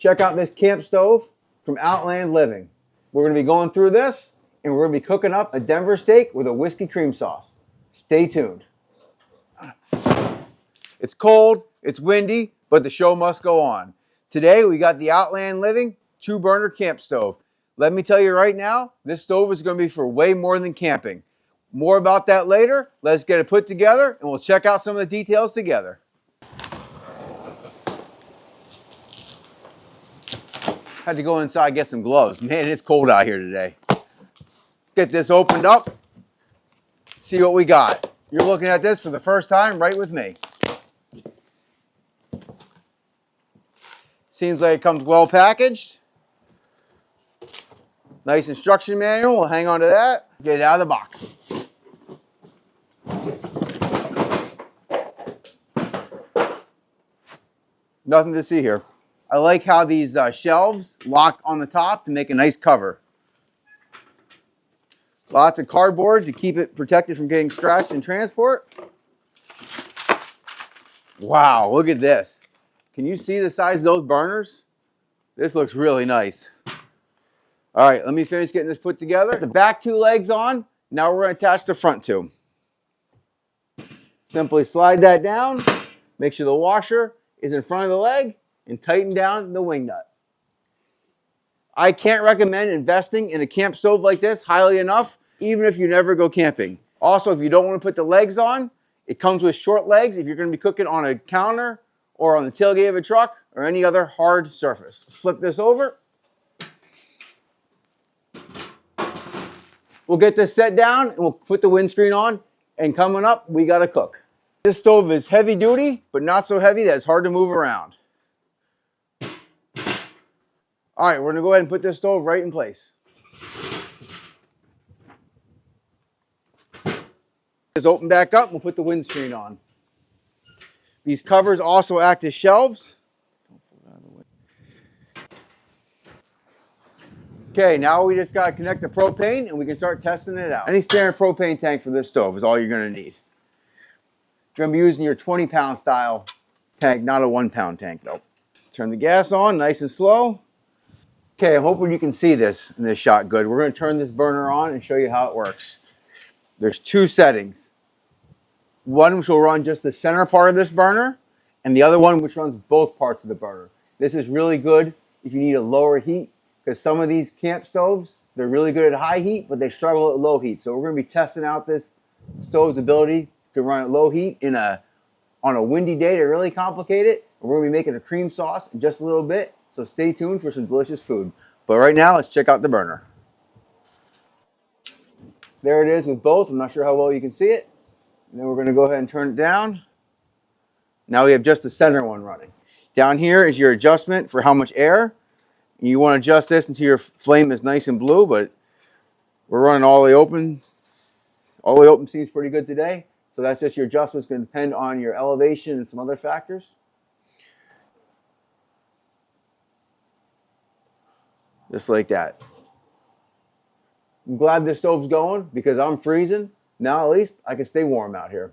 Check out this camp stove from Outland Living. We're going to be going through this and we're going to be cooking up a Denver steak with a whiskey cream sauce. Stay tuned. It's cold, it's windy, but the show must go on. Today we got the Outland Living 2-burner camp stove. Let me tell you right now, this stove is going to be for way more than camping. More about that later. Let's get it put together and we'll check out some of the details together. Had to go inside and get some gloves. Man, it's cold out here today. Get this opened up. See what we got. You're looking at this for the first time right with me. Seems like it comes well packaged. Nice instruction manual. We'll hang on to that. Get it out of the box. Nothing to see here. I like how these shelves lock on the top to make a nice cover. Lots of cardboard to keep it protected from getting scratched in transport. Wow, look at this. Can you see the size of those burners? This looks really nice. All right, let me finish getting this put together. The back 2 legs on. Now we're going to attach the front 2. Simply slide that down. Make sure the washer is in front of the leg and tighten down the wing nut. I can't recommend investing in a camp stove like this highly enough, even if you never go camping. Also, if you don't want to put the legs on, it comes with short legs if you're going to be cooking on a counter or on the tailgate of a truck or any other hard surface. Let's flip this over. We'll get this set down and we'll put the windscreen on, and coming up, we got to cook. This stove is heavy duty, but not so heavy that it's hard to move around. All right, we're going to go ahead and put this stove right in place. Just open back up, we'll put the windscreen on. These covers also act as shelves. Okay, now we just got to connect the propane and we can start testing it out. Any standard propane tank for this stove is all you're going to need. You're going to be using your 20-pound style tank, not a 1-pound tank though. Let's turn the gas on nice and slow. Okay, I'm hoping you can see this in this shot good. We're going to turn this burner on and show you how it works. There's 2 settings. One which will run just the center part of this burner, and the other one which runs both parts of the burner. This is really good if you need a lower heat, because some of these camp stoves, they're really good at high heat, but they struggle at low heat. So we're going to be testing out this stove's ability to run at low heat on a windy day to really complicate it. And we're going to be making a cream sauce in just a little bit. So stay tuned for some delicious food. But right now, let's check out the burner. There it is with both. I'm not sure how well you can see it. And then we're going to go ahead and turn it down. Now we have just the center one running. Down here is your adjustment for how much air. You want to adjust this until your flame is nice and blue, but we're running all the way open. All the way open seems pretty good today. So that's just your adjustment. It's going to depend on your elevation and some other factors. Just like that. I'm glad this stove's going because I'm freezing. Now at least I can stay warm out here.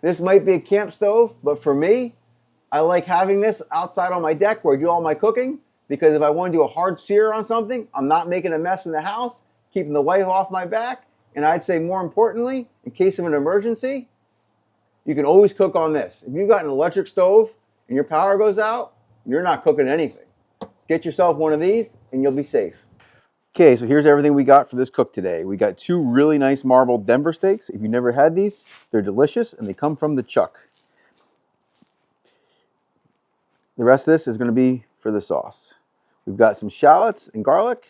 This might be a camp stove, but for me, I like having this outside on my deck where I do all my cooking, because if I want to do a hard sear on something, I'm not making a mess in the house, keeping the wife off my back, and I'd say more importantly, in case of an emergency, you can always cook on this. If you've got an electric stove and your power goes out, you're not cooking anything. Get yourself one of these and you'll be safe. Okay, so here's everything we got for this cook today. We got 2 really nice marbled Denver steaks. If you've never had these, they're delicious and they come from the chuck. The rest of this is going to be for the sauce. We've got some shallots and garlic.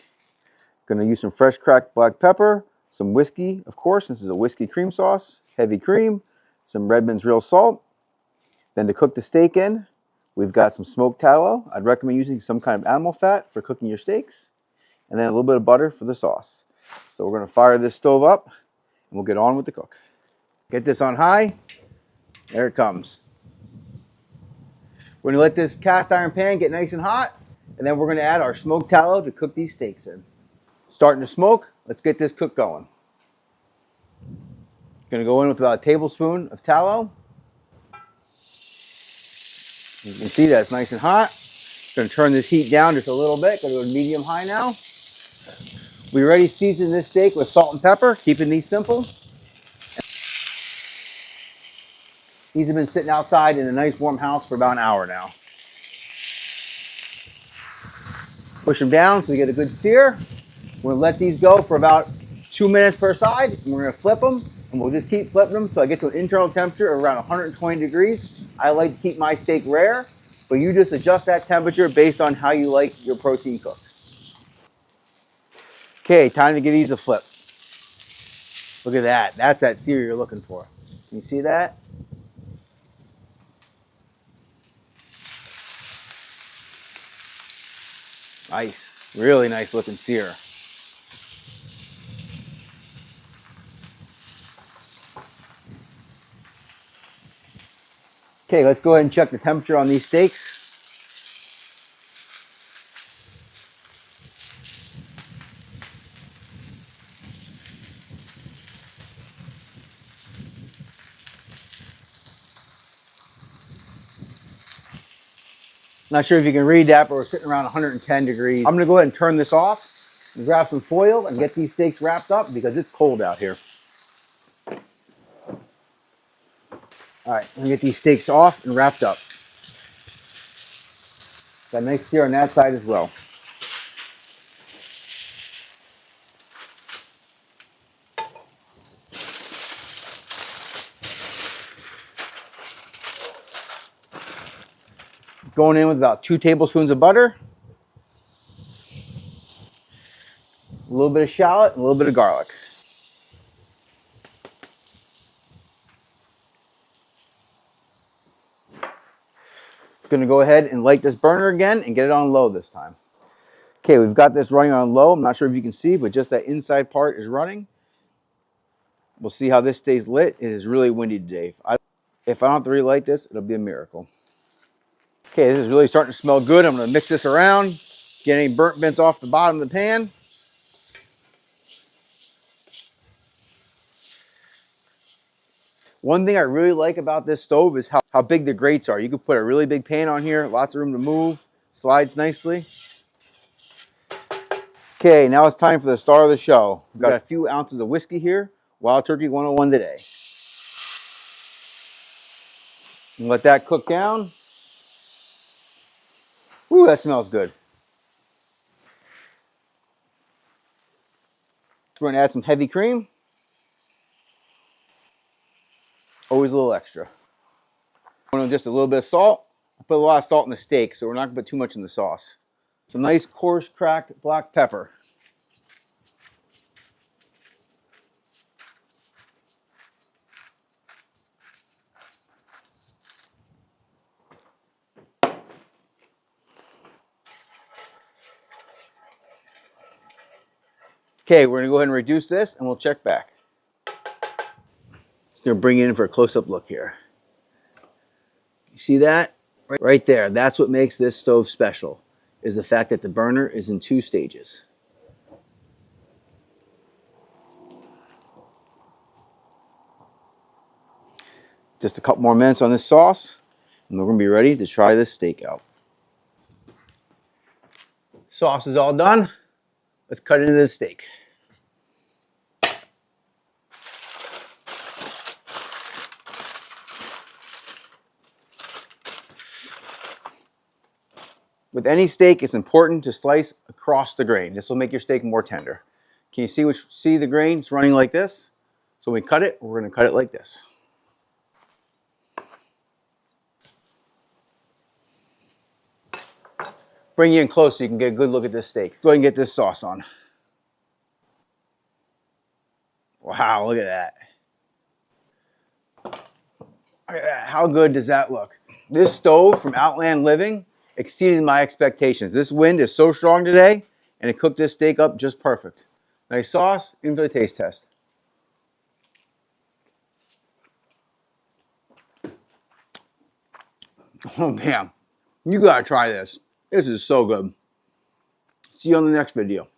Going to use some fresh cracked black pepper, some whiskey, of course. This is a whiskey cream sauce, heavy cream, some Redmond's real salt. Then to cook the steak in, we've got some smoked tallow. I'd recommend using some kind of animal fat for cooking your steaks. And then a little bit of butter for the sauce. So we're going to fire this stove up and we'll get on with the cook. Get this on high. There it comes. We're going to let this cast iron pan get nice and hot, and then we're going to add our smoked tallow to cook these steaks in. Starting to smoke. Let's get this cook going. Going to go in with about a tablespoon of tallow. You can see that it's nice and hot. Going to turn this heat down just a little bit. Going to go to medium high now. We already seasoned this steak with salt and pepper, keeping these simple. These have been sitting outside in a nice warm house for about an hour now. Push them down so we get a good sear. We're going to let these go for about 2 minutes per side, and we're going to flip them, and we'll just keep flipping them so I get to an internal temperature of around 120 degrees. I like to keep my steak rare, but you just adjust that temperature based on how you like your protein cooked. Okay, time to give these a flip. Look at that. That's that sear you're looking for. Can you see that? Nice. Really nice looking sear. Okay, let's go ahead and check the temperature on these steaks. Not sure if you can read that, but we're sitting around 110 degrees. I'm going to go ahead and turn this off and grab some foil and get these steaks wrapped up because it's cold out here. All right, I'm going to get these steaks off and wrapped up. Got a nice sear on that side as well. Going in with about 2 tablespoons of butter, a little bit of shallot, and a little bit of garlic. Going to go ahead and light this burner again and get it on low this time. Okay, we've got this running on low. I'm not sure if you can see, but just that inside part is running. We'll see how this stays lit. It is really windy today. If I don't have to relight this, it'll be a miracle. Okay, this is really starting to smell good. I'm going to mix this around, get any burnt bits off the bottom of the pan. One thing I really like about this stove is how big the grates are. You can put a really big pan on here, lots of room to move, slides nicely. Okay, now it's time for the star of the show. We've got a few ounces of whiskey here, Wild Turkey 101 today. And let that cook down. Ooh, that smells good. We're gonna add some heavy cream. Always a little extra. Just a little bit of salt. I put a lot of salt in the steak, so we're not gonna put too much in the sauce. Some nice coarse cracked black pepper. Okay, we're gonna go ahead and reduce this and we'll check back. Just gonna bring it in for a close-up look here. You see that? Right there. That's what makes this stove special, is the fact that the burner is in 2 stages. Just a couple more minutes on this sauce, and we're gonna be ready to try this steak out. Sauce is all done. Let's cut into this steak. With any steak, it's important to slice across the grain. This will make your steak more tender. Can you see the grains running like this? So when we cut it, we're going to cut it like this. Bring you in close so you can get a good look at this steak. Go ahead and get this sauce on. Wow, look at that. Look at that. How good does that look? This stove from Outland Living exceeded my expectations. This wind is so strong today, and it cooked this steak up just perfect. Nice sauce, in for the taste test. Oh man, you gotta try this. This is so good. See you on the next video.